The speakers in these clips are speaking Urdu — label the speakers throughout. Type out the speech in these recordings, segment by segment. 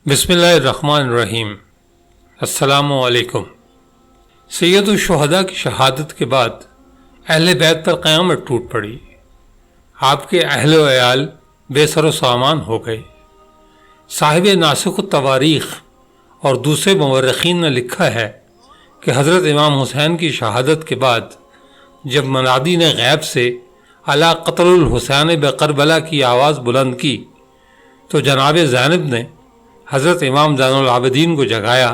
Speaker 1: بسم اللہ الرحمن الرحیم۔ السلام علیکم۔ سید الشہداء کی شہادت کے بعد اہل بیت پر قیامت ٹوٹ پڑی۔ آپ کے اہل و عیال بے سر و سامان ہو گئے۔ صاحب ناسخ التواریخ اور دوسرے مورخین نے لکھا ہے کہ حضرت امام حسین کی شہادت کے بعد جب منادی نے غیب سے الا قتل الحسین بکربلا کی آواز بلند کی تو جناب زینب نے حضرت امام زین العابدین کو جگایا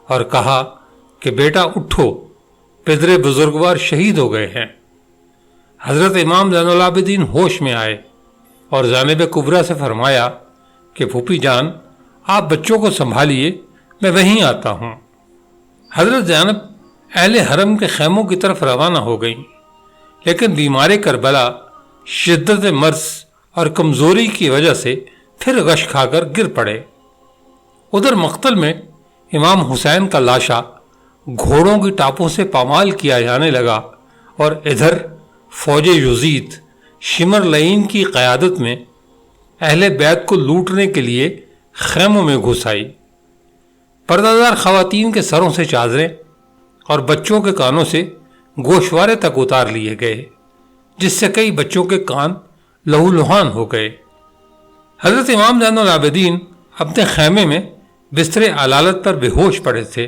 Speaker 1: اور کہا کہ بیٹا اٹھو، پدر بزرگوار شہید ہو گئے ہیں۔ حضرت امام زین العابدین ہوش میں آئے اور زینب کبریٰ سے فرمایا کہ پھوپھی جان آپ بچوں کو سنبھالیے، میں وہیں آتا ہوں۔ حضرت زینب اہل حرم کے خیموں کی طرف روانہ ہو گئیں، لیکن بیمار کربلا شدت مرض اور کمزوری کی وجہ سے پھر غش کھا کر گر پڑے۔ ادھر مقتل میں امام حسین کا لاشا گھوڑوں کی ٹاپوں سے پامال کیا جانے لگا اور ادھر فوج یزید شمر لعین کی قیادت میں اہل بیت کو لوٹنے کے لیے خیموں میں گھس آئی۔ پردہ دار خواتین کے سروں سے چادریں اور بچوں کے کانوں سے گوشوارے تک اتار لیے گئے، جس سے کئی بچوں کے کان لہو لہان ہو گئے۔ حضرت امام زین العابدین اپنے خیمے میں بستر علالت پر بے ہوش پڑے تھے۔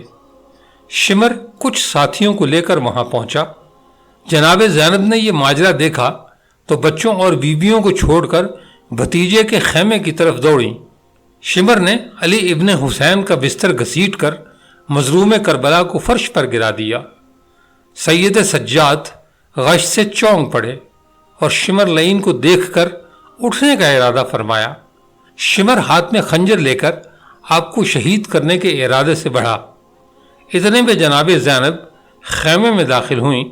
Speaker 1: شمر کچھ ساتھیوں کو لے کر وہاں پہنچا۔ جناب زینب نے یہ ماجرا دیکھا تو بچوں اور بیویوں کو چھوڑ کر بھتیجے کے خیمے کی طرف دوڑیں۔ شمر نے علی ابن حسین کا بستر گھسیٹ کر مظلوم کربلا کو فرش پر گرا دیا۔ سید سجاد غش سے چونک پڑے اور شمر لعین کو دیکھ کر اٹھنے کا ارادہ فرمایا۔ شمر ہاتھ میں خنجر لے کر آپ کو شہید کرنے کے ارادے سے بڑھا۔ اتنے میں جناب زینب خیمے میں داخل ہوئیں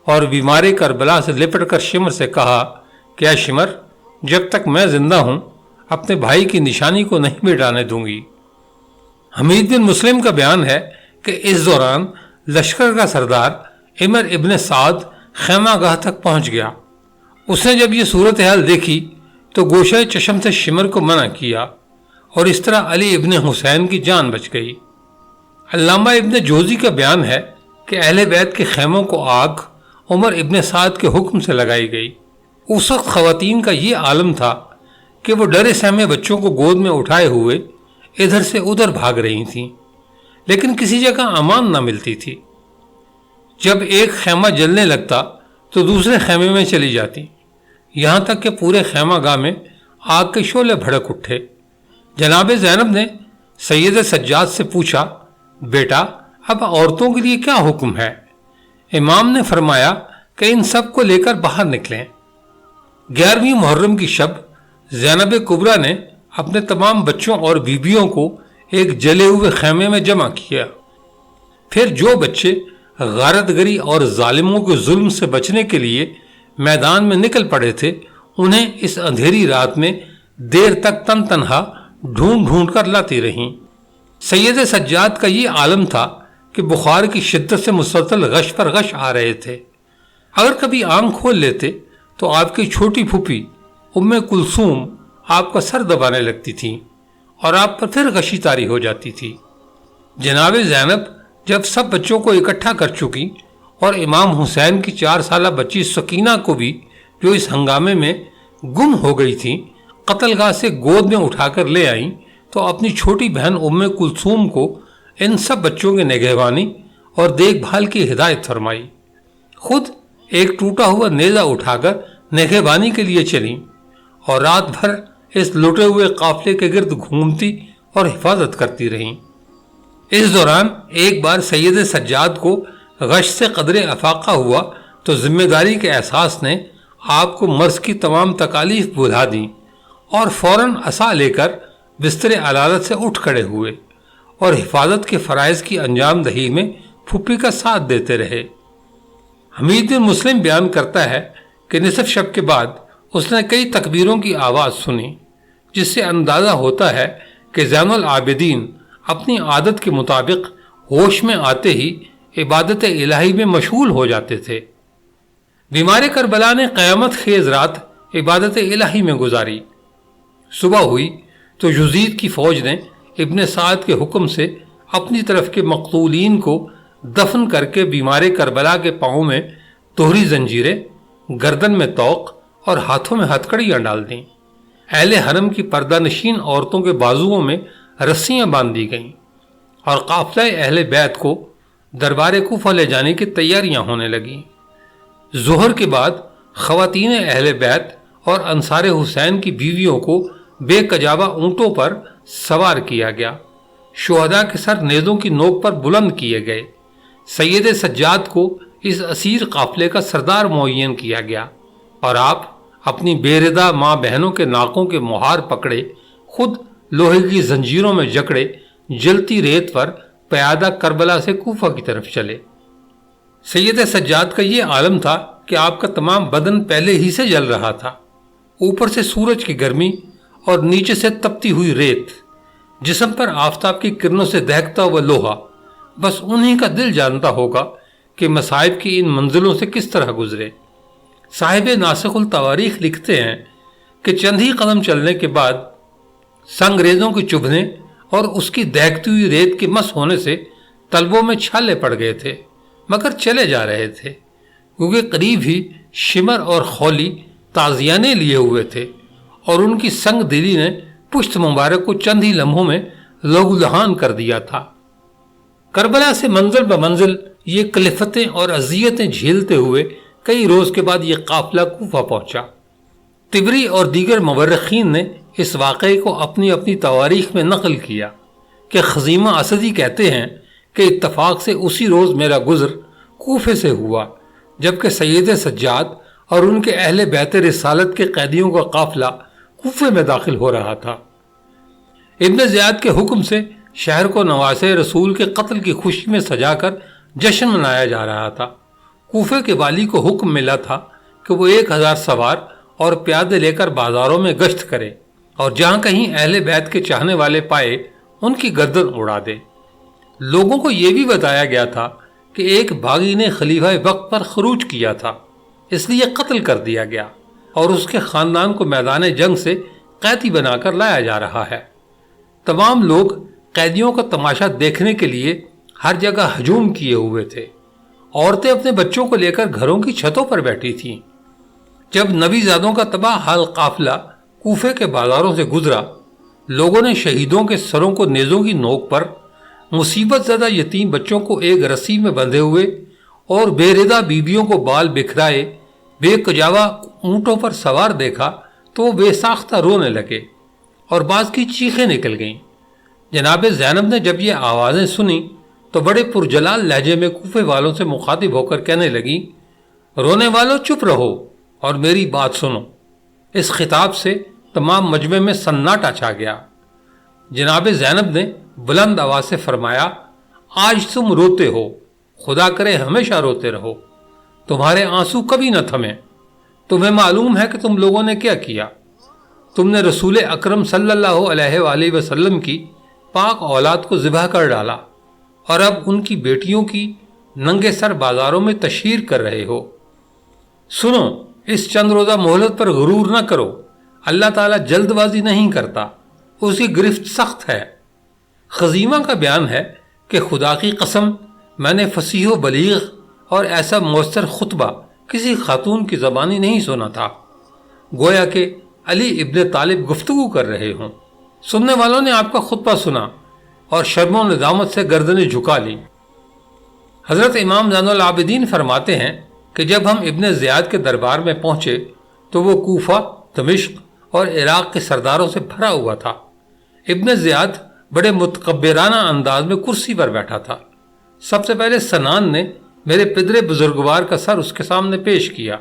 Speaker 1: اور بیمار کربلا سے لپٹ کر شمر سے کہا کہ اے شمر، جب تک میں زندہ ہوں اپنے بھائی کی نشانی کو نہیں مٹانے دوں گی۔ حمید بن مسلم کا بیان ہے کہ اس دوران لشکر کا سردار عمر ابن سعد خیمہ گاہ تک پہنچ گیا۔ اس نے جب یہ صورتحال دیکھی تو گوشہ چشم سے شمر کو منع کیا اور اس طرح علی ابن حسین کی جان بچ گئی۔ علامہ ابن جوزی کا بیان ہے کہ اہل بیت کے خیموں کو آگ عمر ابن سعد کے حکم سے لگائی گئی۔ اس وقت خواتین کا یہ عالم تھا کہ وہ ڈرے سہمے بچوں کو گود میں اٹھائے ہوئے ادھر سے ادھر بھاگ رہی تھیں، لیکن کسی جگہ امان نہ ملتی تھی۔ جب ایک خیمہ جلنے لگتا تو دوسرے خیمے میں چلی جاتی، یہاں تک کہ پورے خیمہ گاہ میں آگ کے شعلے بھڑک اٹھے۔ جناب زینب نے سید سجاد سے پوچھا، بیٹا اب عورتوں کے لیے کیا حکم ہے؟ امام نے فرمایا کہ ان سب کو لے کر باہر نکلیں۔ 11ویں محرم کی شب زینب کبریٰ نے اپنے تمام بچوں اور بیویوں کو ایک جلے ہوئے خیمے میں جمع کیا۔ پھر جو بچے غارت گری اور ظالموں کے ظلم سے بچنے کے لیے میدان میں نکل پڑے تھے، انہیں اس اندھیری رات میں دیر تک تن تنہا ڈھونڈ ڈھونڈ کر لاتی رہیں۔ سید سجاد کا یہ عالم تھا کہ بخار کی شدت سے مسلسل غش پر غش آ رہے تھے۔ اگر کبھی آنکھ کھول لیتے تو آپ کی چھوٹی پھوپھی ام کلثوم آپ کا سر دبانے لگتی تھیں اور آپ پر پھر غشی طاری ہو جاتی تھی۔ جناب زینب جب سب بچوں کو اکٹھا کر چکی اور امام حسین کی 4 سالہ بچی سکینہ کو بھی، جو اس ہنگامے میں گم ہو گئی تھی، قتل گاہ سے گود میں اٹھا کر لے آئیں تو اپنی چھوٹی بہن ام کلثوم کو ان سب بچوں کی نگہبانی اور دیکھ بھال کی ہدایت فرمائی۔ خود ایک ٹوٹا ہوا نیزہ اٹھا کر نگہبانی کے لیے چلیں اور رات بھر اس لٹے ہوئے قافلے کے گرد گھومتی اور حفاظت کرتی رہیں۔ اس دوران ایک بار سید سجاد کو غش سے قدر افاقہ ہوا تو ذمہ داری کے احساس نے آپ کو مرض کی تمام تکالیف بھلا دیں اور فوراً عصا لے کر بستر علالت سے اٹھ کھڑے ہوئے اور حفاظت کے فرائض کی انجام دہی میں پھوپھی کا ساتھ دیتے رہے۔ حمید بن مسلم بیان کرتا ہے کہ نصف شب کے بعد اس نے کئی تکبیروں کی آواز سنی، جس سے اندازہ ہوتا ہے کہ زین العابدین اپنی عادت کے مطابق ہوش میں آتے ہی عبادت الہی میں مشغول ہو جاتے تھے۔ بیمار کربلا نے قیامت خیز رات عبادت الہی میں گزاری۔ صبح ہوئی تو یزید کی فوج نے ابن سعد کے حکم سے اپنی طرف کے مقتولین کو دفن کر کے بیمار کربلا کے پاؤں میں دوہری زنجیریں، گردن میں طوق اور ہاتھوں میں ہتھکڑیاں ڈال دیں۔ اہل حرم کی پردہ نشین عورتوں کے بازوؤں میں رسیاں باندھ دی گئیں اور قافلہ اہل بیت کو دربار کوفہ لے جانے کی تیاریاں ہونے لگیں۔ ظہر کے بعد خواتین اہل بیت اور انصار حسین کی بیویوں کو بے کجاوہ اونٹوں پر سوار کیا گیا، شہداء کے سر نیزوں کی نوک پر بلند کیے گئے۔ سید سجاد کو اس اسیر قافلے کا سردار معین کیا گیا اور آپ اپنی بے ردا ماں بہنوں کے ناکوں کے مہار پکڑے، خود لوہے کی زنجیروں میں جکڑے جلتی ریت پر پیادہ کربلا سے کوفہ کی طرف چلے۔ سید سجاد کا یہ عالم تھا کہ آپ کا تمام بدن پہلے ہی سے جل رہا تھا، اوپر سے سورج کی گرمی اور نیچے سے تپتی ہوئی ریت، جسم پر آفتاب کی کرنوں سے دہکتا ہوا لوہا۔ بس انہی کا دل جانتا ہوگا کہ مصائب کی ان منزلوں سے کس طرح گزرے۔ صاحب ناسخ التواریخ لکھتے ہیں کہ چند ہی قدم چلنے کے بعد سنگریزوں کے چبھنے اور اس کی دہکتی ہوئی ریت کے مس ہونے سے تلبوں میں چھالے پڑ گئے تھے، مگر چلے جا رہے تھے، کیونکہ قریب ہی شمر اور خولی تازیانے لیے ہوئے تھے اور ان کی سنگ دلی نے پشت مبارک کو چند ہی لمحوں میں لہو لہان کر دیا تھا۔ کربلا سے منزل بمنزل یہ کلفتیں اور اذیتیں جھیلتے ہوئے کئی روز کے بعد یہ قافلہ کوفہ پہنچا۔ طبری اور دیگر مورخین نے اس واقعے کو اپنی اپنی تواریخ میں نقل کیا کہ خزیمہ اسدی کہتے ہیں کہ اتفاق سے اسی روز میرا گزر کوفے سے ہوا، جبکہ سید سجاد اور ان کے اہل بیت رسالت کے قیدیوں کا قافلہ کوفے میں داخل ہو رہا تھا۔ ابن زیاد کے حکم سے شہر کو نواسے رسول کے قتل کی خوشی میں سجا کر جشن منایا جا رہا تھا۔ کوفے کے والی کو حکم ملا تھا کہ وہ 1000 سوار اور پیادے لے کر بازاروں میں گشت کرے اور جہاں کہیں اہل بیت کے چاہنے والے پائے ان کی گردن اڑا دے۔ لوگوں کو یہ بھی بتایا گیا تھا کہ ایک باغی نے خلیفہ وقت پر خروج کیا تھا، اس لیے قتل کر دیا گیا اور اس کے خاندان کو میدان جنگ سے قیدی بنا کر لایا جا رہا ہے۔ تمام لوگ قیدیوں کا تماشا دیکھنے کے لیے ہر جگہ ہجوم کیے ہوئے تھے۔ عورتیں اپنے بچوں کو لے کر گھروں کی چھتوں پر بیٹھی تھیں۔ جب نبی زادوں کا تباہ حال قافلہ کوفے کے بازاروں سے گزرا، لوگوں نے شہیدوں کے سروں کو نیزوں کی نوک پر، مصیبت زدہ یتیم بچوں کو ایک رسی میں بندھے ہوئے اور بے ردا بیویوں کو بال بکھرائے بے کجاوہ اونٹوں پر سوار دیکھا تو وہ بے ساختہ رونے لگے اور بعض کی چیخیں نکل گئیں۔ جناب زینب نے جب یہ آوازیں سنی تو بڑے پرجلال لہجے میں کوفے والوں سے مخاطب ہو کر کہنے لگی، رونے والوں چپ رہو اور میری بات سنو۔ اس خطاب سے تمام مجمع میں سناٹا چھا گیا۔ جناب زینب نے بلند آواز سے فرمایا، آج تم روتے ہو، خدا کرے ہمیشہ روتے رہو، تمہارے آنسو کبھی نہ تھمیں۔ تمہیں معلوم ہے کہ تم لوگوں نے کیا کیا؟ تم نے رسول اکرم صلی اللہ علیہ وآلہ وسلم کی پاک اولاد کو ذبح کر ڈالا اور اب ان کی بیٹیوں کی ننگے سر بازاروں میں تشہیر کر رہے ہو۔ سنو، اس چند روزہ مہلت پر غرور نہ کرو، اللہ تعالیٰ جلد بازی نہیں کرتا، اس کی گرفت سخت ہے۔ خزیمہ کا بیان ہے کہ خدا کی قسم میں نے فصیح و بلیغ اور ایسا مؤثر خطبہ کسی خاتون کی زبانی نہیں سنا تھا، گویا کہ علی ابن طالب گفتگو کر رہے ہوں۔ سننے والوں نے آپ کا خطبہ سنا اور شرم و ندامت سے گردنیں جھکا لی۔ حضرت امام زین العابدین فرماتے ہیں کہ جب ہم ابن زیاد کے دربار میں پہنچے تو وہ کوفہ، دمشق اور عراق کے سرداروں سے بھرا ہوا تھا۔ ابن زیاد بڑے متکبرانہ انداز میں کرسی پر بیٹھا تھا۔ سب سے پہلے سنان نے میرے پدر بزرگوار کا سر اس کے سامنے پیش کیا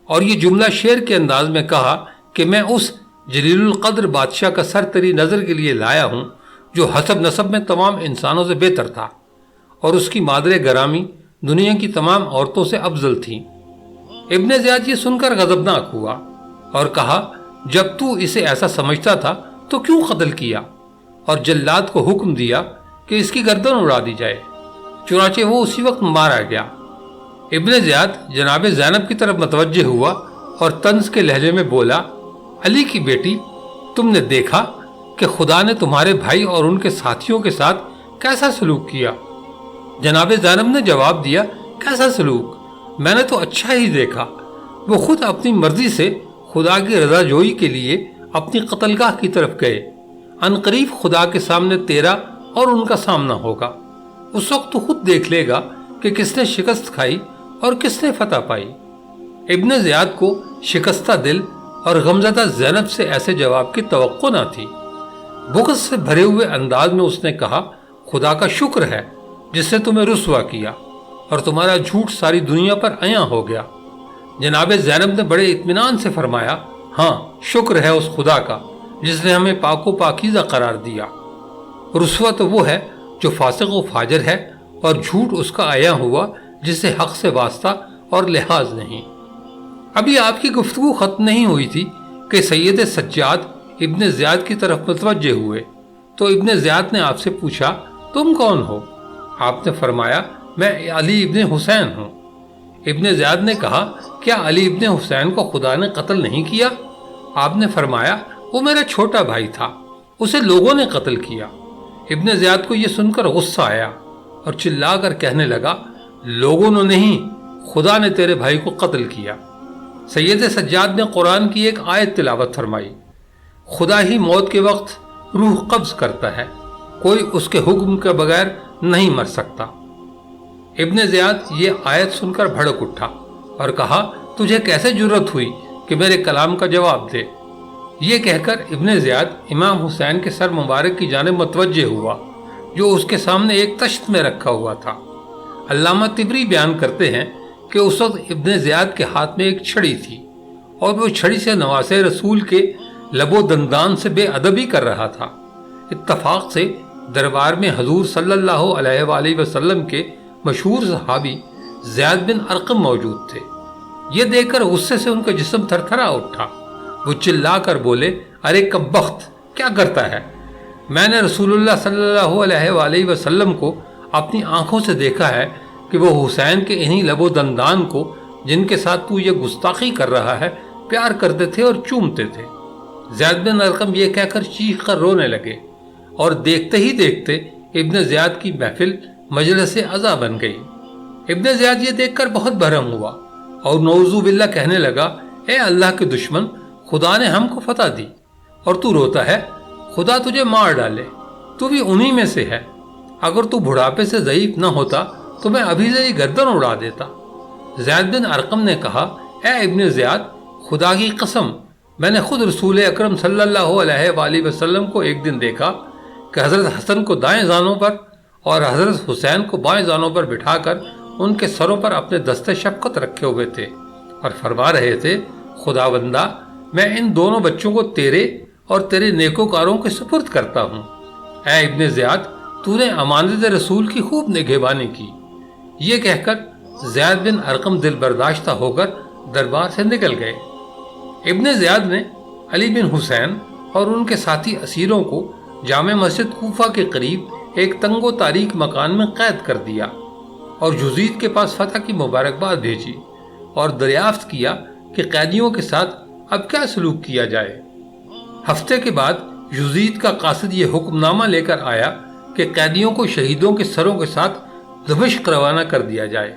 Speaker 1: اور یہ جملہ شعر کے انداز میں کہا کہ میں اس جلیل القدر بادشاہ کا سر تیری نظر کے لیے لایا ہوں جو حسب نسب میں تمام انسانوں سے بہتر تھا اور اس کی مادر گرامی دنیا کی تمام عورتوں سے افضل تھی۔ ابن زیاد یہ سن کر غضبناک ہوا اور کہا، جب تو اسے ایسا سمجھتا تھا تو کیوں قتل کیا؟ اور جلاد کو حکم دیا کہ اس کی گردن اڑا دی جائے۔ چنانچہ وہ اسی وقت مارا گیا۔ ابن زیاد جناب زینب کی طرف متوجہ ہوا اور طنز کے لہجے میں بولا، علی کی بیٹی، تم نے دیکھا کہ خدا نے تمہارے بھائی اور ان کے ساتھیوں کے ساتھ کیسا سلوک کیا؟ جناب زینب نے جواب دیا، کیسا سلوک؟ میں نے تو اچھا ہی دیکھا۔ وہ خود اپنی مرضی سے خدا کی رضا جوئی کے لیے اپنی قتل گاہ کی طرف گئے۔ عنقریب خدا کے سامنے تیرا اور ان کا سامنا ہوگا۔ اس وقت تو خود دیکھ لے گا کہ کس نے شکست کھائی اور کس نے فتح پائی۔ ابن زیاد کو شکستہ دل اور غمزدہ زینب سے ایسے جواب کی توقع نہ تھی۔ بغض سے بھرے ہوئے انداز میں اس نے کہا، خدا کا شکر ہے جس نے تمہیں رسوا کیا اور تمہارا جھوٹ ساری دنیا پر عیاں ہو گیا۔ جناب زینب نے بڑے اطمینان سے فرمایا، ہاں شکر ہے اس خدا کا جس نے ہمیں پاک و پاکیزہ قرار دیا۔ رسوا تو وہ ہے جو فاسق و فاجر ہے، اور جھوٹ اس کا عیاں ہوا جسے حق سے واسطہ اور لحاظ نہیں۔ ابھی آپ کی گفتگو ختم نہیں ہوئی تھی کہ سید سجاد ابن زیاد کی طرف متوجہ ہوئے تو ابن زیاد نے آپ سے پوچھا، تم کون ہو؟ آپ نے فرمایا، میں علی ابن حسین ہوں۔ ابن زیاد نے کہا، کیا علی ابن حسین کو خدا نے قتل نہیں کیا؟ آپ نے فرمایا، وہ میرا چھوٹا بھائی تھا، اسے لوگوں نے قتل کیا۔ ابن زیاد کو یہ سن کر غصہ آیا اور چلا کر کہنے لگا، لوگوں نے نہیں، خدا نے تیرے بھائی کو قتل کیا۔ سید سجاد نے قرآن کی ایک آیت تلاوت فرمائی، خدا ہی موت کے وقت روح قبض کرتا ہے، کوئی اس کے حکم کے بغیر نہیں مر سکتا۔ ابن زیاد یہ آیت سن کر بھڑک اٹھا اور کہا، تجھے کیسے جرأت ہوئی کہ میرے کلام کا جواب دے؟ یہ کہہ کر ابن زیاد امام حسین کے سر مبارک کی جانب متوجہ ہوا جو اس کے سامنے ایک تشت میں رکھا ہوا تھا۔ علامہ طبری بیان کرتے ہیں کہ اس وقت ابن زیاد کے ہاتھ میں ایک چھڑی تھی اور وہ چھڑی سے نواسے رسول کے لب و دندان سے بے ادبی کر رہا تھا۔ اتفاق سے دربار میں حضور صلی اللہ علیہ وآلہ وسلم کے مشہور صحابی زید بن ارقم موجود تھے۔ یہ دیکھ کر غصے سے ان کا جسم تھر تھرا اٹھا۔ وہ چلا کر بولے، ارے کمبخت، کیا کرتا ہے؟ میں نے رسول اللہ صلی اللہ علیہ وآلہ وسلم کو اپنی آنکھوں سے دیکھا ہے کہ وہ حسین کے انہی لب و دندان کو جن کے ساتھ تو یہ گستاخی کر رہا ہے پیار کرتے تھے اور چومتے تھے۔ زید بن ارقم یہ کہہ کر چیخ کر رونے لگے اور دیکھتے ہی دیکھتے ابن زیاد کی محفل مجلس عزا بن گئی۔ ابن زیاد یہ دیکھ کر بہت بھرم ہوا اور نعوذ باللہ کہنے لگا، اے اللہ کے دشمن، خدا نے ہم کو فتح دی اور تو روتا ہے؟ خدا تجھے مار ڈالے، تو بھی انہی میں سے ہے۔ اگر تو بڑھاپے سے ضعیف نہ ہوتا تو میں ابھی سے ہی گردن اڑا دیتا۔ زید بن ارقم نے کہا، اے ابن زیاد، خدا کی قسم، میں نے خود رسول اکرم صلی اللہ علیہ وآلہ وسلم کو ایک دن دیکھا کہ حضرت حسن کو دائیں زانوں پر اور حضرت حسین کو بائیں زانوں پر بٹھا کر ان کے سروں پر اپنے دست شفقت رکھے ہوئے تھے اور فرما رہے تھے، خداوندہ، میں ان دونوں بچوں کو تیرے اور تیرے نیکوکاروں کے سپرد کرتا ہوں۔ اے ابن زیاد، تو نے امانت رسول کی خوب نگہبانی کی۔ یہ کہہ کر زید بن ارقم دل برداشتہ ہو کر دربار سے نکل گئے۔ ابن زیاد نے علی بن حسین اور ان کے ساتھی اسیروں کو جامع مسجد کوفہ کے قریب ایک تنگ و تاریک مکان میں قید کر دیا اور یزید کے پاس فتح کی مبارکباد بھیجی اور دریافت کیا کہ قیدیوں کے ساتھ اب کیا سلوک کیا جائے۔ ہفتے کے بعد یزید کا قاصد یہ حکم نامہ لے کر آیا کہ قیدیوں کو شہیدوں کے سروں کے ساتھ دمشق روانہ کر دیا جائے۔